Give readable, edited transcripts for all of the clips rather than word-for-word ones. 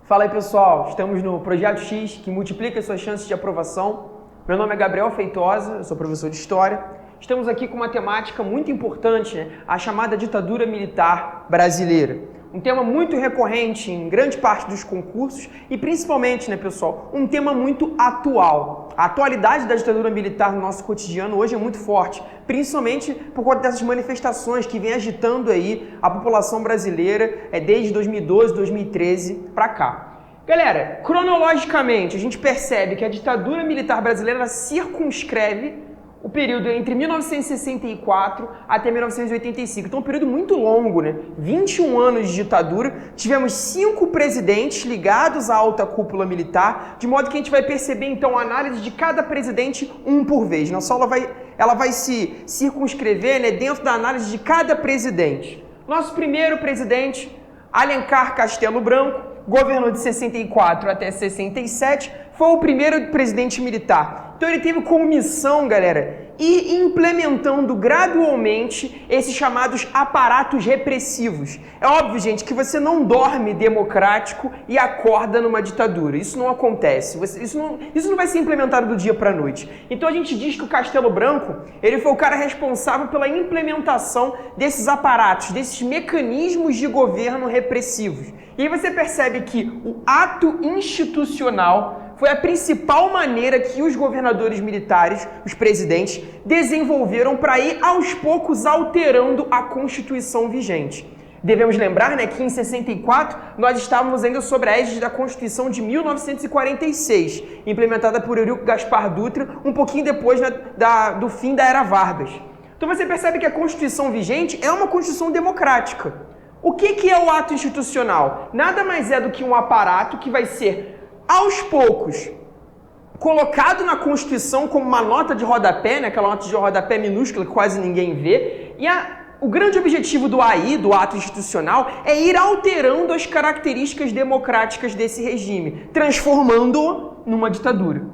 Fala aí pessoal, estamos no Projeto X, que multiplica suas chances de aprovação. Meu nome é Gabriel Feitosa, eu sou professor de História. Estamos aqui com uma temática muito importante, a chamada ditadura militar brasileira. Um tema muito recorrente em grande parte dos concursos e principalmente, pessoal, um tema muito atual. A atualidade da ditadura militar no nosso cotidiano hoje é muito forte, principalmente por conta dessas manifestações que vem agitando aí a população brasileira desde 2012, 2013 para cá. Galera, cronologicamente, a gente percebe que a ditadura militar brasileira circunscreve o período entre 1964 até 1985. Então, um período muito longo, 21 anos de ditadura. Tivemos 5 presidentes ligados à alta cúpula militar, de modo que a gente vai perceber, então, a análise de cada presidente um por vez. Nossa aula vai se circunscrever dentro da análise de cada presidente. Nosso primeiro presidente, Alencar Castelo Branco, governou de 64 até 67, foi o primeiro presidente militar. Então ele teve como missão, galera, ir implementando gradualmente esses chamados aparatos repressivos. É óbvio, gente, que você não dorme democrático e acorda numa ditadura. Isso não acontece. Isso não vai ser implementado do dia para a noite. Então a gente diz que o Castelo Branco, ele foi o cara responsável pela implementação desses aparatos, desses mecanismos de governo repressivos. E aí você percebe que o ato institucional foi a principal maneira que os governadores militares, os presidentes, desenvolveram para ir aos poucos alterando a Constituição vigente. Devemos lembrar que em 64 nós estávamos ainda sob a égide da Constituição de 1946, implementada por Eurico Gaspar Dutra, um pouquinho depois do fim da Era Vargas. Então você percebe que a Constituição vigente é uma Constituição democrática. O que é o ato institucional? Nada mais é do que um aparato que vai ser aos poucos, colocado na Constituição como uma nota de rodapé, aquela nota de rodapé minúscula que quase ninguém vê, e o grande objetivo do ato institucional, é ir alterando as características democráticas desse regime, transformando-o numa ditadura.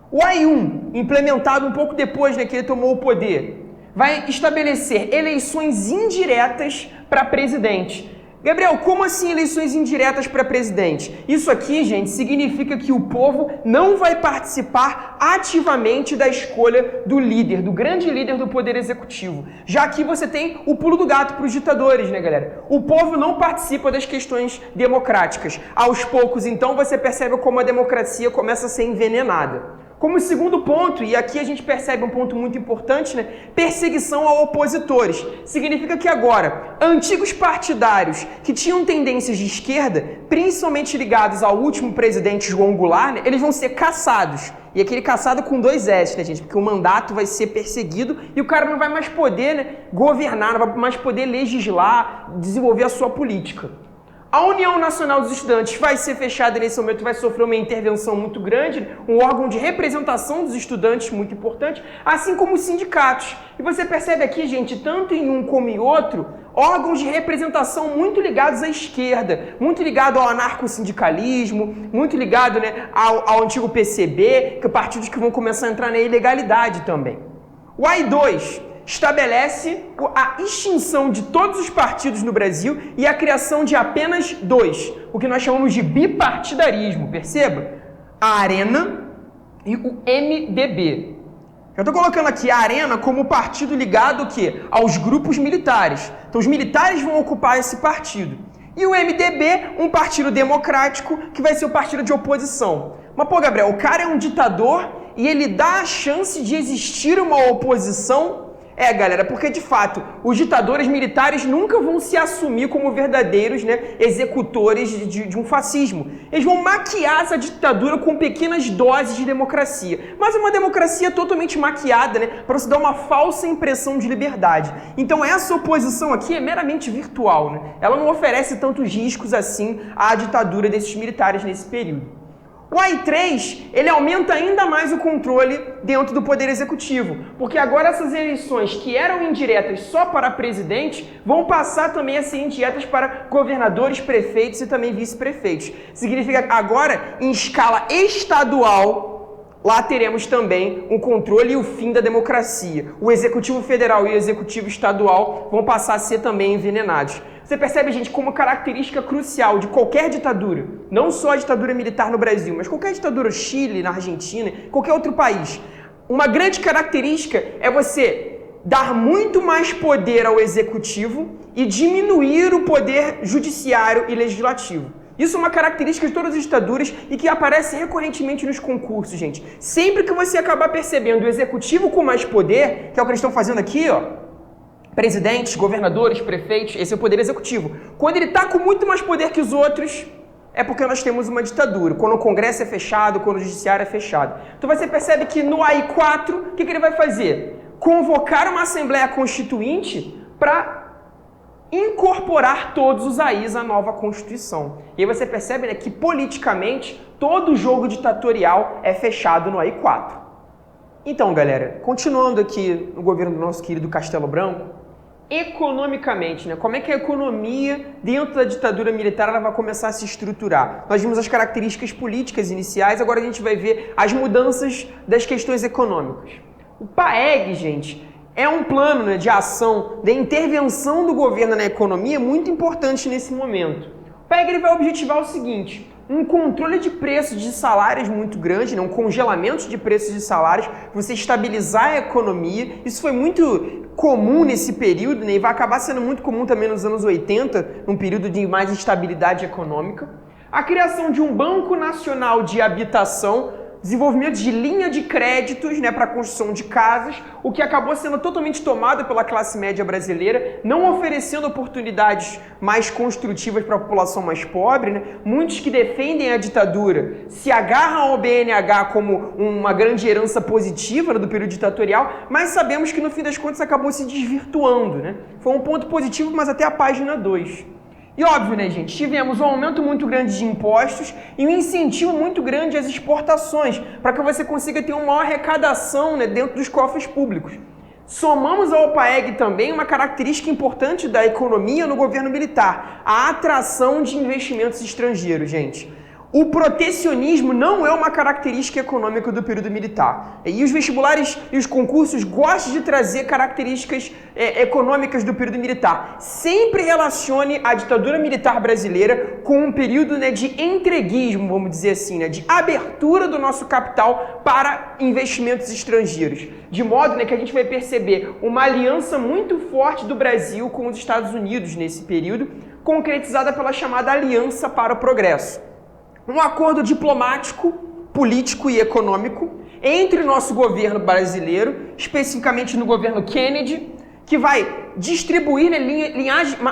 O AI-1, implementado um pouco depois que ele tomou o poder, vai estabelecer eleições indiretas para presidente. Gabriel, como assim eleições indiretas para presidente? Isso aqui, gente, significa que o povo não vai participar ativamente da escolha do líder, do grande líder do poder executivo. Já que você tem o pulo do gato para os ditadores, galera? O povo não participa das questões democráticas. Aos poucos, então, você percebe como a democracia começa a ser envenenada. Como segundo ponto, e aqui a gente percebe um ponto muito importante, perseguição a opositores. Significa que agora, antigos partidários que tinham tendências de esquerda, principalmente ligados ao último presidente João Goulart, eles vão ser caçados. E aquele caçado com 2 S, gente? Porque o mandato vai ser perseguido e o cara não vai mais poder governar, não vai mais poder legislar, desenvolver a sua política. A União Nacional dos Estudantes vai ser fechada nesse momento, vai sofrer uma intervenção muito grande, um órgão de representação dos estudantes muito importante, assim como os sindicatos. E você percebe aqui, gente, tanto em um como em outro, órgãos de representação muito ligados à esquerda, muito ligado ao anarcossindicalismo, muito ligado ao antigo PCB, que é partidos que vão começar a entrar na ilegalidade também. O AI-2 estabelece a extinção de todos os partidos no Brasil e a criação de apenas 2, o que nós chamamos de bipartidarismo, perceba? A Arena e o MDB. Eu estou colocando aqui a Arena como partido ligado aos grupos militares. Então os militares vão ocupar esse partido. E o MDB, um partido democrático, que vai ser o partido de oposição. Mas, Gabriel, o cara é um ditador e ele dá a chance de existir uma oposição? Galera, porque de fato, os ditadores militares nunca vão se assumir como verdadeiros executores de um fascismo. Eles vão maquiar essa ditadura com pequenas doses de democracia. Mas é uma democracia totalmente maquiada, para você dar uma falsa impressão de liberdade. Então essa oposição aqui é meramente virtual, Ela não oferece tantos riscos assim à ditadura desses militares nesse período. O AI-3, ele aumenta ainda mais o controle dentro do Poder Executivo, porque agora essas eleições que eram indiretas só para presidente vão passar também a ser indiretas para governadores, prefeitos e também vice-prefeitos. Significa que agora, em escala estadual, lá teremos também um controle e o fim da democracia. O Executivo Federal e o Executivo Estadual vão passar a ser também envenenados. Você percebe, gente, como característica crucial de qualquer ditadura, não só a ditadura militar no Brasil, mas qualquer ditadura, Chile, na Argentina, qualquer outro país, uma grande característica é você dar muito mais poder ao executivo e diminuir o poder judiciário e legislativo. Isso é uma característica de todas as ditaduras e que aparece recorrentemente nos concursos, gente. Sempre que você acabar percebendo o executivo com mais poder, que é o que eles estão fazendo aqui, ó, presidentes, governadores, prefeitos, esse é o poder executivo. Quando ele está com muito mais poder que os outros, é porque nós temos uma ditadura. Quando o Congresso é fechado, quando o Judiciário é fechado. Então você percebe que no AI4, o que ele vai fazer? Convocar uma Assembleia Constituinte para incorporar todos os AIs à nova Constituição. E aí você percebe, né, que politicamente todo o jogo ditatorial é fechado no AI4. Então, galera, continuando aqui no governo do nosso querido Castelo Branco, economicamente, né, como é que a economia dentro da ditadura militar ela vai começar a se estruturar? Nós vimos as características políticas iniciais, agora a gente vai ver as mudanças das questões econômicas. O PAEG, gente, é um plano, né, de ação, de intervenção do governo na economia muito importante nesse momento. O PAEG ele vai objetivar o seguinte: um controle de preços de salários muito grande, né, um congelamento de preços de salários, você estabilizar a economia. Isso foi muito comum nesse período, né, e vai acabar sendo muito comum também nos anos 80, num período de mais instabilidade econômica. A criação de um Banco Nacional de Habitação, desenvolvimento de linha de créditos, né, para a construção de casas, o que acabou sendo totalmente tomado pela classe média brasileira, não oferecendo oportunidades mais construtivas para a população mais pobre, né? Muitos que defendem a ditadura se agarram ao BNH como uma grande herança positiva, né, do período ditatorial, mas sabemos que no fim das contas acabou se desvirtuando, né? Foi um ponto positivo, mas até a página 2. E óbvio, né, gente, tivemos um aumento muito grande de impostos e um incentivo muito grande às exportações, para que você consiga ter uma maior arrecadação, né, dentro dos cofres públicos. Somamos ao PAEG também uma característica importante da economia no governo militar, a atração de investimentos estrangeiros, gente. O protecionismo não é uma característica econômica do período militar. E os vestibulares e os concursos gostam de trazer características econômicas do período militar. Sempre relacione a ditadura militar brasileira com um período, né, de entreguismo, vamos dizer assim, né, de abertura do nosso capital para investimentos estrangeiros. De modo, né, que a gente vai perceber uma aliança muito forte do Brasil com os Estados Unidos nesse período, concretizada pela chamada Aliança para o Progresso. Um acordo diplomático, político e econômico entre o nosso governo brasileiro, especificamente no governo Kennedy, que vai distribuir, né,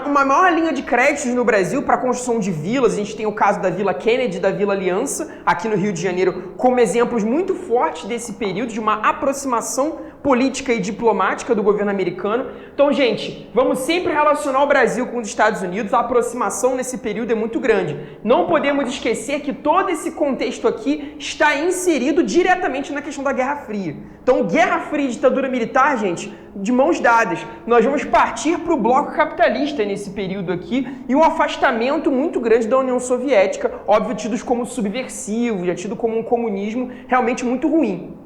uma maior linha de créditos no Brasil para a construção de vilas. A gente tem o caso da Vila Kennedy e da Vila Aliança, aqui no Rio de Janeiro, como exemplos muito fortes desse período, de uma aproximação política e diplomática do governo americano. Então, gente, vamos sempre relacionar o Brasil com os Estados Unidos. A aproximação nesse período é muito grande. Não podemos esquecer que todo esse contexto aqui está inserido diretamente na questão da Guerra Fria. Então, Guerra Fria e ditadura militar, gente, de mãos dadas. Nós vamos partir para o bloco capitalista nesse período aqui e um afastamento muito grande da União Soviética, óbvio, tidos como subversivo, já tido como um comunismo realmente muito ruim.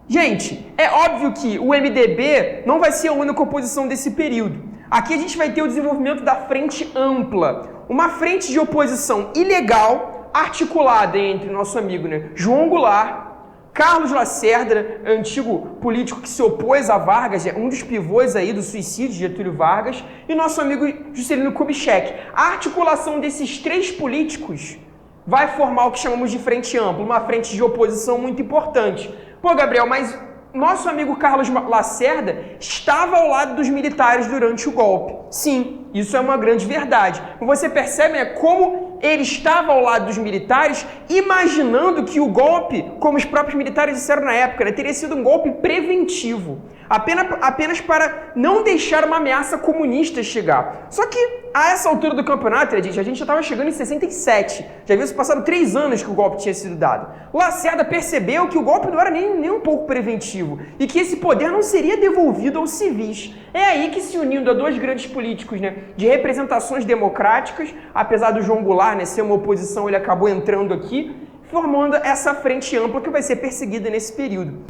Gente, é óbvio que o MDB não vai ser a única oposição desse período. Aqui a gente vai ter o desenvolvimento da Frente Ampla, uma frente de oposição ilegal articulada entre nosso amigo, né, João Goulart, Carlos Lacerda, antigo político que se opôs a Vargas, um dos pivôs aí do suicídio de Getúlio Vargas, e nosso amigo Juscelino Kubitschek. A articulação desses três políticos vai formar o que chamamos de Frente Ampla, uma frente de oposição muito importante. Pô, Gabriel, mas nosso amigo Carlos Lacerda estava ao lado dos militares durante o golpe. Sim, isso é uma grande verdade. Você percebe, né, como ele estava ao lado dos militares, imaginando que o golpe, como os próprios militares disseram na época, né, teria sido um golpe preventivo, apenas para não deixar uma ameaça comunista chegar. Só que, a essa altura do campeonato, a gente já estava chegando em 67, já havia passado 3 anos que o golpe tinha sido dado. Lacerda percebeu que o golpe não era nem um pouco preventivo e que esse poder não seria devolvido aos civis. É aí que, se unindo a dois grandes políticos, né, de representações democráticas, apesar do João Goulart, né, ser uma oposição, ele acabou entrando aqui, formando essa frente ampla que vai ser perseguida nesse período.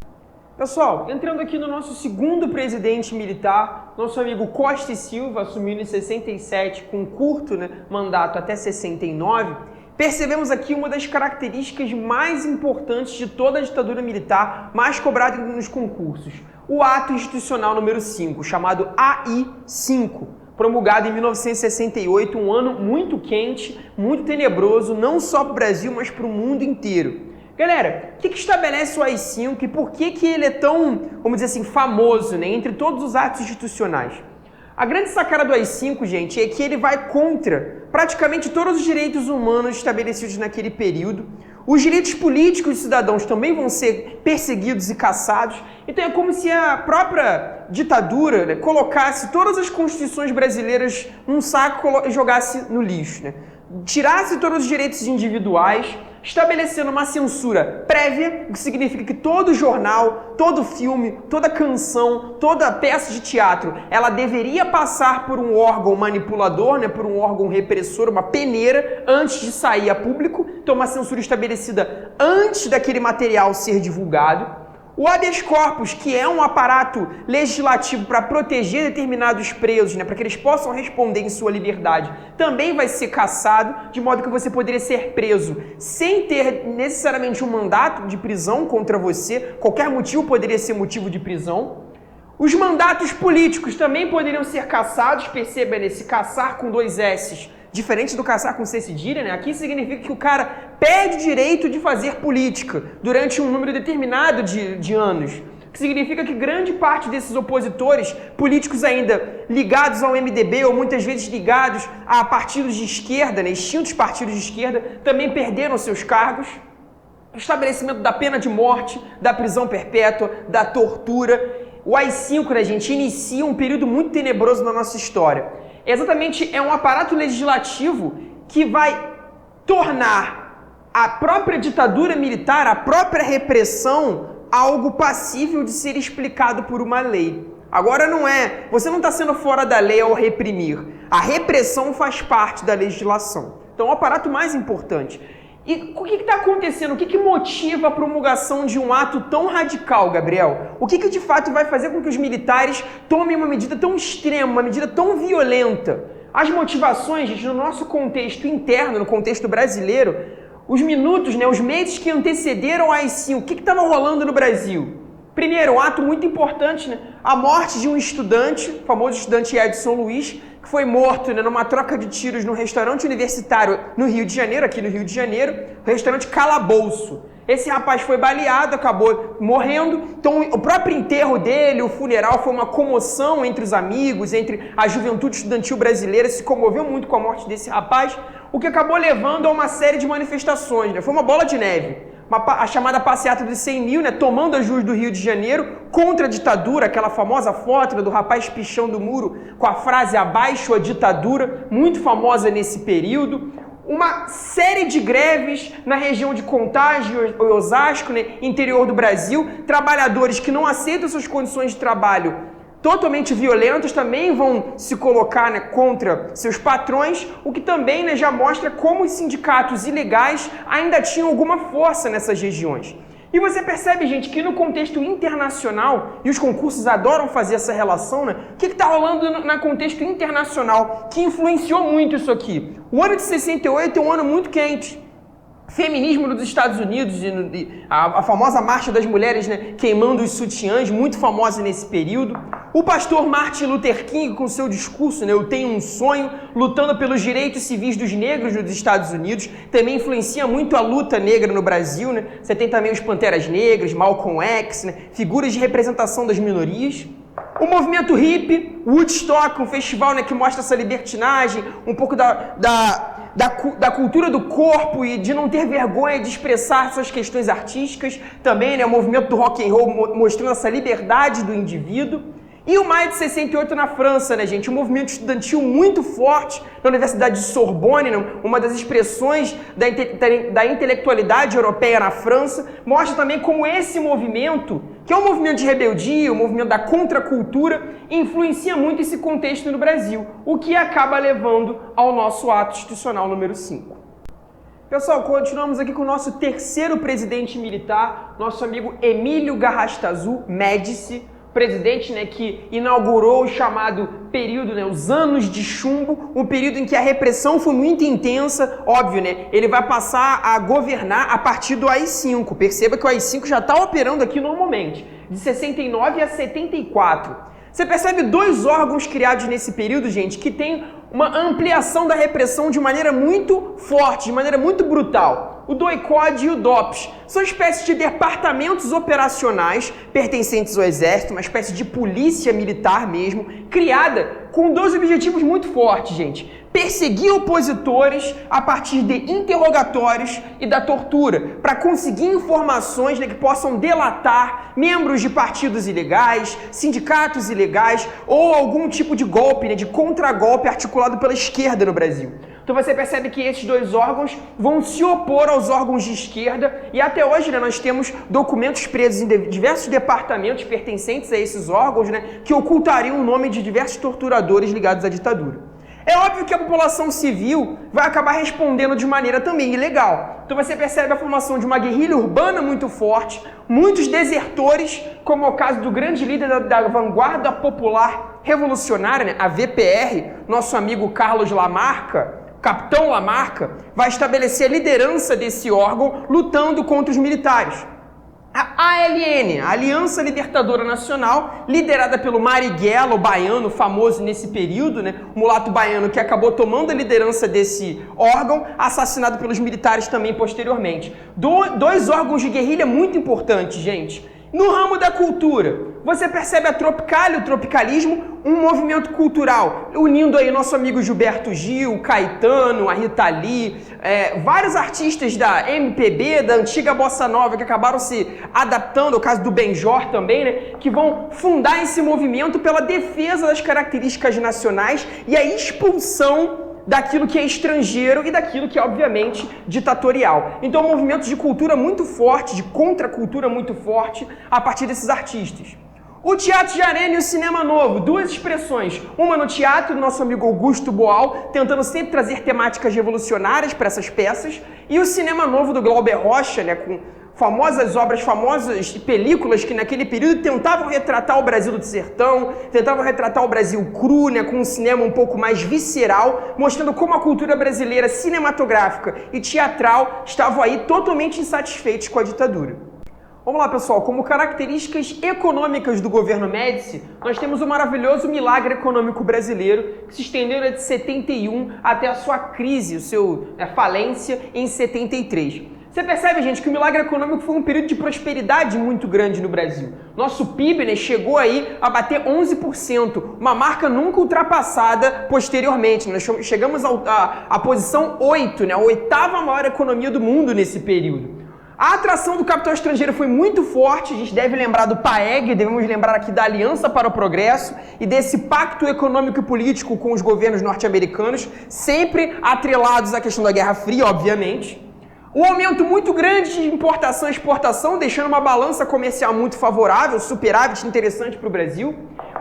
Pessoal, entrando aqui no nosso segundo presidente militar, nosso amigo Costa e Silva, assumiu em 67 com um curto mandato até 69, percebemos aqui uma das características mais importantes de toda a ditadura militar, mais cobrada nos concursos, o Ato Institucional número 5, chamado AI-5, promulgado em 1968, um ano muito quente, muito tenebroso, não só para o Brasil, mas para o mundo inteiro. Galera, o que estabelece o AI-5 e por que ele é tão, vamos dizer assim, famoso, entre todos os atos institucionais? A grande sacada do AI-5, gente, é que ele vai contra praticamente todos os direitos humanos estabelecidos naquele período. Os direitos políticos dos cidadãos também vão ser perseguidos e caçados. Então é como se a própria ditadura colocasse todas as constituições brasileiras num saco e jogasse no lixo. Tirasse todos os direitos individuais, estabelecendo uma censura prévia, o que significa que todo jornal, todo filme, toda canção, toda peça de teatro, ela deveria passar por um órgão manipulador, por um órgão repressor, uma peneira, antes de sair a público. Então uma censura estabelecida antes daquele material ser divulgado. O habeas corpus, que é um aparato legislativo para proteger determinados presos, para que eles possam responder em sua liberdade, também vai ser cassado, de modo que você poderia ser preso sem ter necessariamente um mandato de prisão contra você, qualquer motivo poderia ser motivo de prisão. Os mandatos políticos também poderiam ser cassados, perceba nesse caçar com 2 S's, diferente do caçar com C cedilha, aqui significa que o cara perde o direito de fazer política durante um número determinado de anos. O que significa que grande parte desses opositores, políticos ainda ligados ao MDB ou muitas vezes ligados a partidos de esquerda, extintos partidos de esquerda, também perderam seus cargos. O estabelecimento da pena de morte, da prisão perpétua, da tortura. O AI-5, gente, inicia um período muito tenebroso na nossa história. Exatamente, é um aparato legislativo que vai tornar a própria ditadura militar, a própria repressão, algo passível de ser explicado por uma lei. Agora você não está sendo fora da lei ao reprimir. A repressão faz parte da legislação. Então é o aparato mais importante. E o que está acontecendo? O que motiva a promulgação de um ato tão radical, Gabriel? O que de fato vai fazer com que os militares tomem uma medida tão extrema, uma medida tão violenta? As motivações, gente, no nosso contexto interno, no contexto brasileiro, os minutos, os meses que antecederam a AI-5, o que estava rolando no Brasil? Primeiro, um ato muito importante, a morte de um estudante, o famoso estudante Edson Luiz, que foi morto numa troca de tiros no restaurante universitário no Rio de Janeiro, aqui no Rio de Janeiro, o restaurante Calabouço. Esse rapaz foi baleado, acabou morrendo, então o próprio enterro dele, o funeral, foi uma comoção entre os amigos, entre a juventude estudantil brasileira, se comoveu muito com a morte desse rapaz, o que acabou levando a uma série de manifestações, foi uma bola de neve. A chamada passeata dos 100 mil, tomando as ruas do Rio de Janeiro, contra a ditadura, aquela famosa foto do rapaz pichando o muro com a frase "abaixo a ditadura", muito famosa nesse período. Uma série de greves na região de Contagem e Osasco, interior do Brasil, trabalhadores que não aceitam suas condições de trabalho totalmente violentos também vão se colocar contra seus patrões, o que também já mostra como os sindicatos ilegais ainda tinham alguma força nessas regiões. E você percebe, gente, que no contexto internacional, e os concursos adoram fazer essa relação, o que está rolando no contexto internacional que influenciou muito isso aqui? O ano de 68 é um ano muito quente. Feminismo nos Estados Unidos, a famosa marcha das mulheres queimando os sutiãs, muito famosa nesse período. O pastor Martin Luther King, com seu discurso, Eu tenho um sonho, lutando pelos direitos civis dos negros nos Estados Unidos, também influencia muito a luta negra no Brasil. Você tem também os Panteras Negras, Malcolm X, figuras de representação das minorias. O movimento hippie, Woodstock, um festival que mostra essa libertinagem, um pouco da cultura do corpo e de não ter vergonha de expressar suas questões artísticas. Também o movimento do rock and roll mostrando essa liberdade do indivíduo. E o maio de 68 na França, gente, um movimento estudantil muito forte na Universidade de Sorbonne, uma das expressões da intelectualidade europeia na França, mostra também como esse movimento, que é um movimento de rebeldia, um movimento da contracultura, influencia muito esse contexto no Brasil, o que acaba levando ao nosso ato institucional número 5. Pessoal, continuamos aqui com o nosso terceiro presidente militar, nosso amigo Emílio Garrastazu Médici, presidente, que inaugurou o chamado período, os anos de chumbo, um período em que a repressão foi muito intensa, óbvio, ele vai passar a governar a partir do AI-5. Perceba que o AI-5 já está operando aqui normalmente, de 69 a 74. Você percebe dois órgãos criados nesse período, gente, que tem uma ampliação da repressão de maneira muito forte, de maneira muito brutal. O DOI-CODE e o DOPS são espécies de departamentos operacionais pertencentes ao Exército, uma espécie de polícia militar mesmo, criada com dois objetivos muito fortes, gente. Perseguir opositores a partir de interrogatórios e da tortura, para conseguir informações que possam delatar membros de partidos ilegais, sindicatos ilegais ou algum tipo de golpe, de contragolpe articulado pela esquerda no Brasil. Então você percebe que esses dois órgãos vão se opor aos órgãos de esquerda e até hoje nós temos documentos presos em diversos departamentos pertencentes a esses órgãos que ocultariam o nome de diversos torturadores ligados à ditadura. É óbvio que a população civil vai acabar respondendo de maneira também ilegal. Então você percebe a formação de uma guerrilha urbana muito forte, muitos desertores, como é o caso do grande líder da Vanguarda Popular Revolucionária, a VPR, nosso amigo Carlos Lamarca, Capitão Lamarca, vai estabelecer a liderança desse órgão lutando contra os militares. A ALN, a Aliança Libertadora Nacional, liderada pelo Marighella, o baiano famoso nesse período, o mulato baiano que acabou tomando a liderança desse órgão, assassinado pelos militares também posteriormente. Dois órgãos de guerrilha muito importantes, gente. No ramo da cultura, você percebe a Tropicália, o tropicalismo, um movimento cultural, unindo aí nosso amigo Gilberto Gil, Caetano, a Rita Lee, vários artistas da MPB, da antiga Bossa Nova, que acabaram se adaptando, o caso do Benjor também, que vão fundar esse movimento pela defesa das características nacionais e a expulsão daquilo que é estrangeiro e daquilo que é, obviamente, ditatorial. Então, um movimento de cultura muito forte, de contracultura muito forte, a partir desses artistas. O teatro de arena e o cinema novo, duas expressões. Uma no teatro, do nosso amigo Augusto Boal, tentando sempre trazer temáticas revolucionárias para essas peças, e o cinema novo do Glauber Rocha, com famosas obras, famosas películas que naquele período tentavam retratar o Brasil do sertão, tentavam retratar o Brasil cru, com um cinema um pouco mais visceral, mostrando como a cultura brasileira cinematográfica e teatral estavam aí totalmente insatisfeitos com a ditadura. Vamos lá, pessoal, como características econômicas do governo Médici, nós temos o maravilhoso milagre econômico brasileiro que se estendeu de 71 até a sua crise, falência em 73. Você percebe, gente, que o milagre econômico foi um período de prosperidade muito grande no Brasil. Nosso PIB chegou aí a bater 11%, uma marca nunca ultrapassada posteriormente. Nós chegamos à posição 8, a oitava maior economia do mundo nesse período. A atração do capital estrangeiro foi muito forte, a gente deve lembrar do PAEG, devemos lembrar aqui da Aliança para o Progresso e desse pacto econômico e político com os governos norte-americanos, sempre atrelados à questão da Guerra Fria, obviamente. Um aumento muito grande de importação e exportação, deixando uma balança comercial muito favorável, superávit interessante para o Brasil,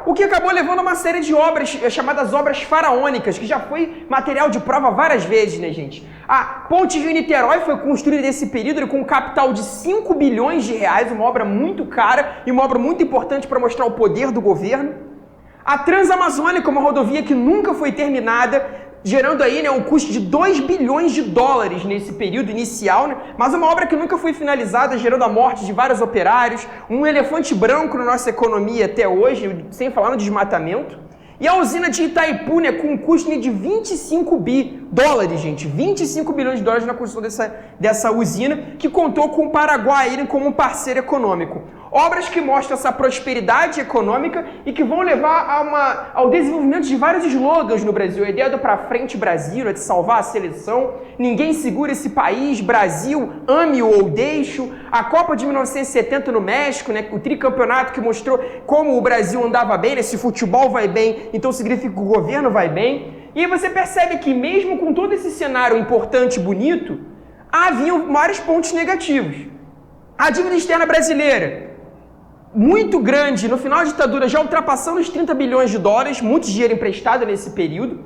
o que acabou levando a uma série de obras, chamadas obras faraônicas, que já foi material de prova várias vezes, gente? A Ponte Rio-Niterói foi construída nesse período com um capital de 5 bilhões de reais, uma obra muito cara e uma obra muito importante para mostrar o poder do governo. A Transamazônica, uma rodovia que nunca foi terminada, gerando aí um custo de 2 bilhões de dólares nesse período inicial, mas uma obra que nunca foi finalizada, gerando a morte de vários operários, um elefante branco na nossa economia até hoje, sem falar no desmatamento. E a usina de Itaipu, com um custo de 25 dólares, gente, 25 bilhões de dólares na construção dessa usina, que contou com o Paraguai como um parceiro econômico. Obras que mostram essa prosperidade econômica e que vão levar ao desenvolvimento de vários slogans no Brasil. A ideia do Pra Frente Brasil, de salvar a seleção, ninguém segura esse país, Brasil, ame-o ou deixe-o. A Copa de 1970 no México, o tricampeonato que mostrou como o Brasil andava bem, se futebol vai bem, então significa que o governo vai bem. E aí você percebe que mesmo com todo esse cenário importante e bonito, haviam vários pontos negativos. A dívida externa brasileira, muito grande, no final da ditadura já ultrapassando os 30 bilhões de dólares, muito dinheiro emprestado nesse período.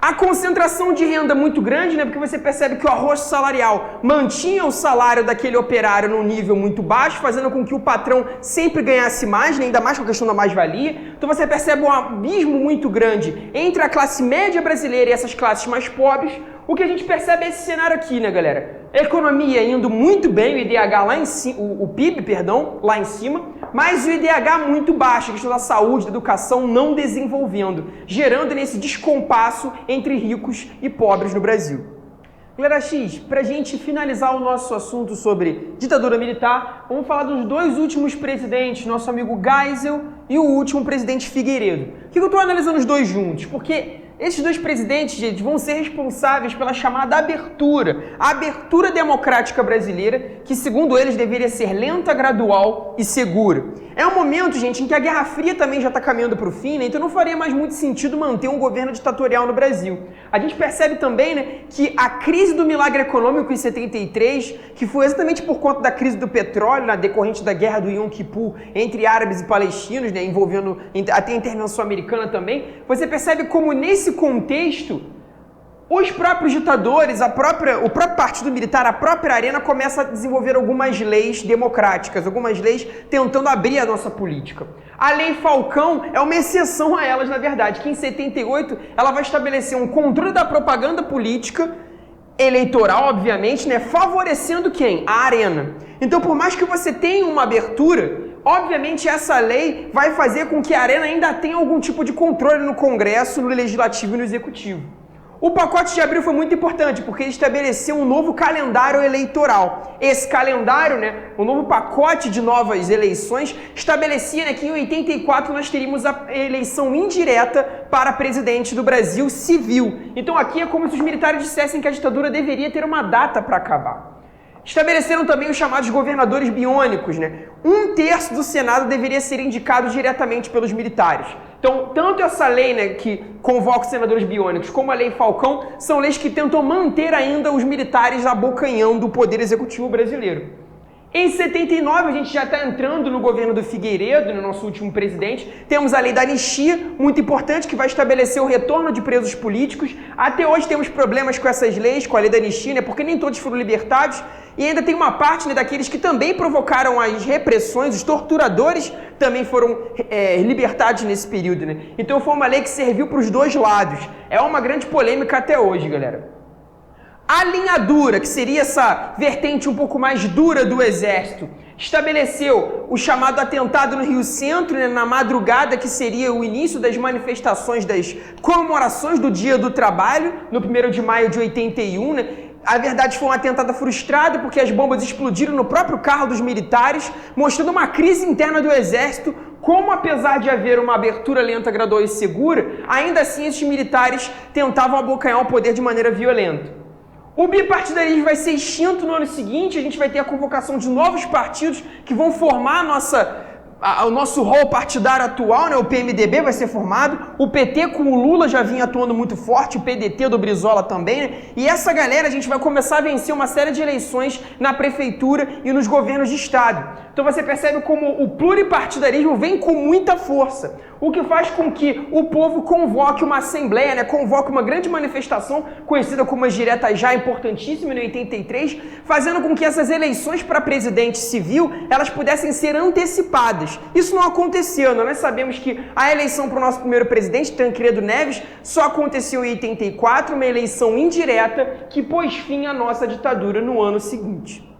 A concentração de renda muito grande, né? Porque você percebe que o arrocho salarial mantinha o salário daquele operário num nível muito baixo, fazendo com que o patrão sempre ganhasse mais, né? Ainda mais com a questão da mais-valia. Então você percebe um abismo muito grande entre a classe média brasileira e essas classes mais pobres. O que a gente percebe é esse cenário aqui, né, galera? A economia indo muito bem, o IDH lá em cima, o PIB, perdão, lá em cima, mas o IDH muito baixo, a questão da saúde, da educação não desenvolvendo, gerando nesse descompasso entre ricos e pobres no Brasil. Galera X, pra gente finalizar o nosso assunto sobre ditadura militar, vamos falar dos dois últimos presidentes, nosso amigo Geisel e o último presidente Figueiredo. Por que eu estou analisando os dois juntos? Porque esses dois presidentes, gente, vão ser responsáveis pela chamada abertura, a abertura democrática brasileira, que segundo eles deveria ser lenta, gradual e segura. É um momento, gente, em que a Guerra Fria também já está caminhando para o fim, né? Então não faria mais muito sentido manter um governo ditatorial no Brasil. A gente percebe também, né, que a crise do milagre econômico em 73, que foi exatamente por conta da crise do petróleo, na decorrente da guerra do Yom Kippur entre árabes e palestinos, né, envolvendo até a intervenção americana também, você percebe como nesse contexto, os próprios ditadores, o próprio partido militar, a própria arena começa a desenvolver algumas leis democráticas, algumas leis tentando abrir a nossa política. A Lei Falcão é uma exceção a elas, na verdade, que em 78 ela vai estabelecer um controle da propaganda política eleitoral, obviamente, né, favorecendo quem? A arena. Então, por mais que você tenha uma abertura, obviamente essa lei vai fazer com que a arena ainda tenha algum tipo de controle no Congresso, no Legislativo e no Executivo. O pacote de abril foi muito importante, porque ele estabeleceu um novo calendário eleitoral. Esse calendário, né, o novo pacote de novas eleições, estabelecia, né, que em 84 nós teríamos a eleição indireta para presidente do Brasil civil. Então aqui é como se os militares dissessem que a ditadura deveria ter uma data para acabar. Estabeleceram também os chamados governadores biônicos, né? 1/3 do Senado deveria ser indicado diretamente pelos militares. Então, tanto essa lei, né, que convoca os senadores biônicos, como a Lei Falcão, são leis que tentam manter ainda os militares abocanhando o poder executivo brasileiro. Em 79, a gente já está entrando no governo do Figueiredo, no nosso último presidente. Temos a lei da anistia, muito importante, que vai estabelecer o retorno de presos políticos. Até hoje temos problemas com essas leis, com a lei da anistia, né, porque nem todos foram libertados. E ainda tem uma parte, né, daqueles que também provocaram as repressões, os torturadores também foram libertados nesse período, né? Então foi uma lei que serviu para os dois lados. É uma grande polêmica até hoje, galera. A linha dura, que seria essa vertente um pouco mais dura do Exército, estabeleceu o chamado atentado no Rio Centro, né, na madrugada, que seria o início das manifestações, das comemorações do Dia do Trabalho, no 1º de maio de 81, né? A verdade foi um atentado frustrado porque as bombas explodiram no próprio carro dos militares, mostrando uma crise interna do Exército, como apesar de haver uma abertura lenta, gradual e segura, ainda assim esses militares tentavam abocanhar o poder de maneira violenta. O bipartidarismo vai ser extinto no ano seguinte, a gente vai ter a convocação de novos partidos que vão formar o nosso rol partidário atual, né? O PMDB vai ser formado, o PT com o Lula já vinha atuando muito forte, o PDT do Brizola também, né? E essa galera, a gente vai começar a vencer uma série de eleições na prefeitura e nos governos de estado. Então você percebe como o pluripartidarismo vem com muita força, o que faz com que o povo convoque uma assembleia, né? Convoque uma grande manifestação, conhecida como as diretas já, importantíssima, em 83, fazendo com que essas eleições para presidente civil, elas pudessem ser antecipadas. Isso não aconteceu, nós sabemos que a eleição para o nosso primeiro presidente, Tancredo Neves, só aconteceu em 84, uma eleição indireta que pôs fim à nossa ditadura no ano seguinte.